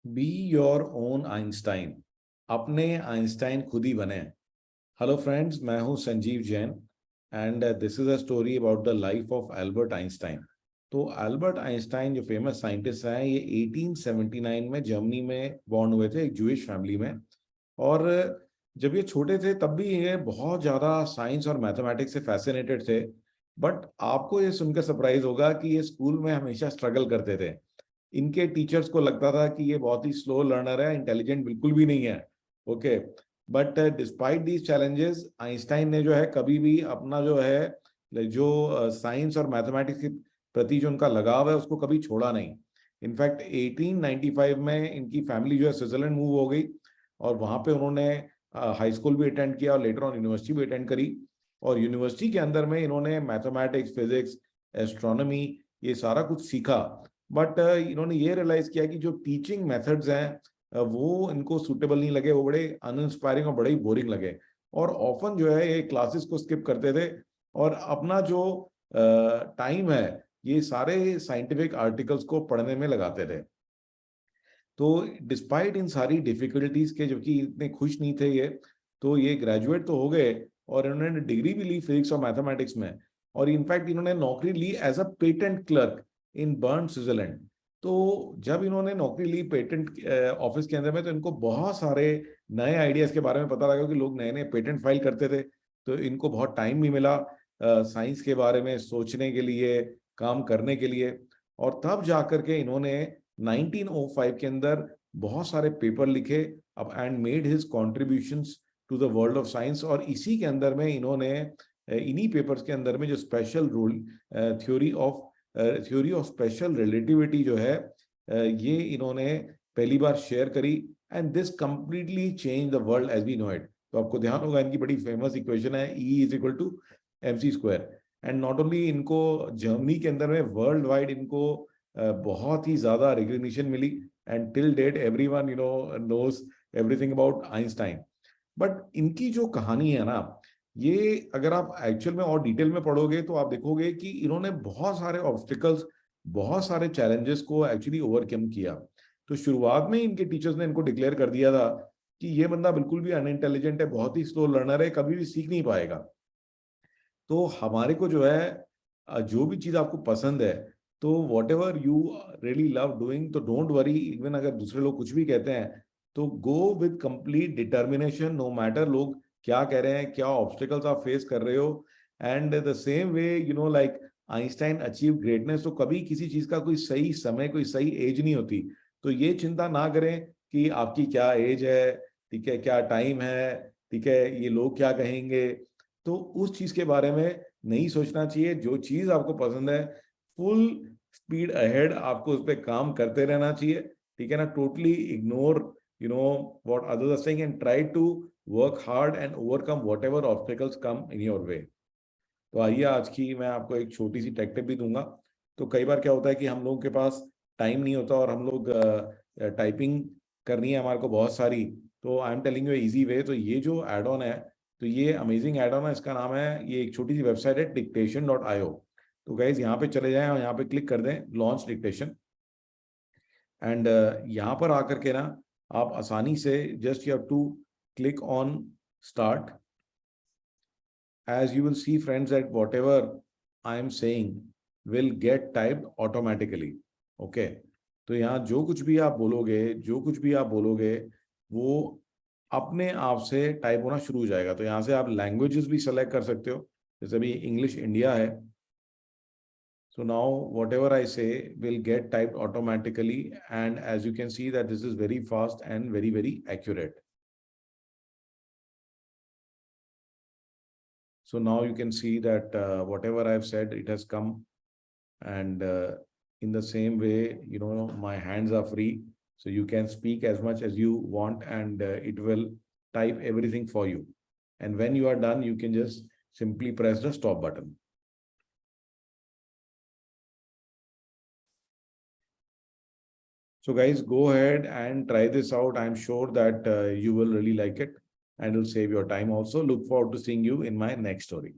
Be your own Einstein. अपने Einstein खुद ही बने। हेलो फ्रेंड्स, मैं हूं Sanjeev Jain and this is a story about the life of Albert Einstein. तो एल्बर्ट आइंस्टाइन जो फेमस साइंटिस्ट हैं, ये 1879 में जर्मनी में बॉर्न हुए थे, एक जूइश फैमिली में। और जब ये छोटे थे तब भी ये बहुत ज़्यादा साइंस और मैथमेटिक्स से फैसिनेटेड थे। बट आपको ये सुनकर सरप्राइज होगा कि ये स्कूल में हमेशा स्ट्रगल करते थे। इनके टीचर्स को लगता था कि ये बहुत ही स्लो लर्नर है, इंटेलिजेंट बिल्कुल भी नहीं है। Okay, but despite these challenges Einstein ने जो है कभी भी अपना जो है जो साइंस और मैथमेटिक्स के प्रति जो उनका लगाव है उसको कभी छोड़ा नहीं। इनफैक्ट 1895 में इनकी फैमिली जो है स्विट्जरलैंड मूव हो गई और वहाँ पे उन्होंने हाई स्कूल भी अटेंड किया और लेटर ऑन यूनिवर्सिटी भी अटेंड करी। और यूनिवर्सिटी के अंदर में इन्होंने मैथमेटिक्स, फिजिक्स, एस्ट्रोनॉमी ये सारा कुछ सीखा। बट इन्होंने ये रियलाइज किया कि जो टीचिंग मेथड्स हैं वो इनको सूटेबल नहीं लगे, वो बड़े अनइंस्पायरिंग और बड़े ही बोरिंग लगे। और ऑफन जो है ये क्लासेस को स्किप करते थे और अपना जो टाइम है ये सारे साइंटिफिक आर्टिकल्स को पढ़ने में लगाते थे। तो डिस्पाइट इन सारी डिफिकल्टीज के, जबकि इतने खुश नहीं थे ये, तो ये ग्रेजुएट तो हो गए और इन्होंने डिग्री भी ली फिजिक्स और मैथमेटिक्स में। और इनफैक्ट इन्होंने नौकरी ली as a patent clerk in Bern, Switzerland. तो जब इन्होंने नौकरी ली पेटेंट ऑफिस के अंदर में, तो इनको बहुत सारे नए आइडियाज के बारे में पता लगा कि लोग नए नए पेटेंट फाइल करते थे। तो इनको बहुत टाइम भी मिला साइंस के बारे में सोचने के लिए, काम करने के लिए। और तब जाकर के इन्होंने 1905 के अंदर बहुत सारे पेपर लिखे अब and made his contributions to the world of science. और इसी के अंदर में इन्होंने इन्हीं पेपर्स के अंदर में जो special rule theory of special relativity जो है ये इन्होंने पहली बार शेयर करी। And this completely change the world as we know it. तो आपको ध्यान होगा इनकी बड़ी फेमस इक्वेशन है E is equal to MC square. And not only इनको जर्मनी के अंदर में, वर्ल्ड वाइड इनको बहुत ही ज्यादा रिकग्निशन मिली। And till date everyone knows everything about Einstein. But इनकी जो कहानी है ना, ये अगर आप एक्चुअल में और डिटेल में पढ़ोगे तो आप देखोगे कि इन्होंने बहुत सारे ऑब्स्टिकल्स, बहुत सारे चैलेंजेस को एक्चुअली ओवरकम किया। तो शुरुआत में इनके टीचर्स ने इनको डिक्लेयर कर दिया था कि ये बंदा बिल्कुल भी अनइंटेलिजेंट है, बहुत ही स्लो लर्नर है, कभी भी सीख नहीं पाएगा। तो हमारे को जो है जो भी चीज़ आपको पसंद है, तो whatever you really love doing, तो डोंट वरी इवन अगर दूसरे लोग कुछ भी कहते हैं, तो go with complete determination, no matter लोग क्या कह रहे हैं, क्या ऑब्स्टिकल्स आप फेस कर रहे हो। And the same way like Einstein achieve greatness, तो कभी किसी चीज़ का कोई सही समय, कोई सही एज नहीं होती। तो ये चिंता ना करें कि आपकी क्या एज है, ठीक है, क्या टाइम है, ठीक है, ये लोग क्या कहेंगे। तो उस चीज के बारे में नहीं सोचना चाहिए। जो चीज आपको पसंद है, फुल स्पीड अहेड आपको उस पर काम करते रहना चाहिए। ठीक है ना, totally ignore what others are saying and try to work hard and overcome whatever obstacles come in your way. तो आइए, आज की मैं आपको एक छोटी सी टेक टिप भी दूंगा। तो कई बार क्या होता है कि हम लोगों के पास टाइम नहीं होता और हम लोग टाइपिंग करनी है हमारे को बहुत सारी। तो I am telling you easy way. तो ये जो एड ऑन है, तो ये अमेजिंग एड ऑन है, इसका नाम है, ये एक छोटी सी वेबसाइट है dictation.io। तो गाइज यहाँ पे चले जाएं और यहाँ पे क्लिक कर दें लॉन्च डिक्टेशन। एंड यहाँ पर आकर के ना आप आसानी से just you have to click on start. as you will see friends that whatever I am saying will get typed automatically. Okay, तो यहाँ जो कुछ भी आप बोलोगे, जो कुछ भी आप बोलोगे वो अपने आप से टाइप होना शुरू हो जाएगा। तो यहाँ से आप लैंग्वेजेस भी सेलेक्ट कर सकते हो, जैसे अभी इंग्लिश इंडिया है। So now whatever I say will get typed automatically, and as you can see that this is very fast and very accurate. So now you can see that whatever I've said, it has come. And in the same way, my hands are free, so you can speak as much as you want, and it will type everything for you. And when you are done, you can just simply press the stop button. So guys, go ahead and try this out. I'm sure that you will really like it and will save your time also. Look forward to seeing you in my next story.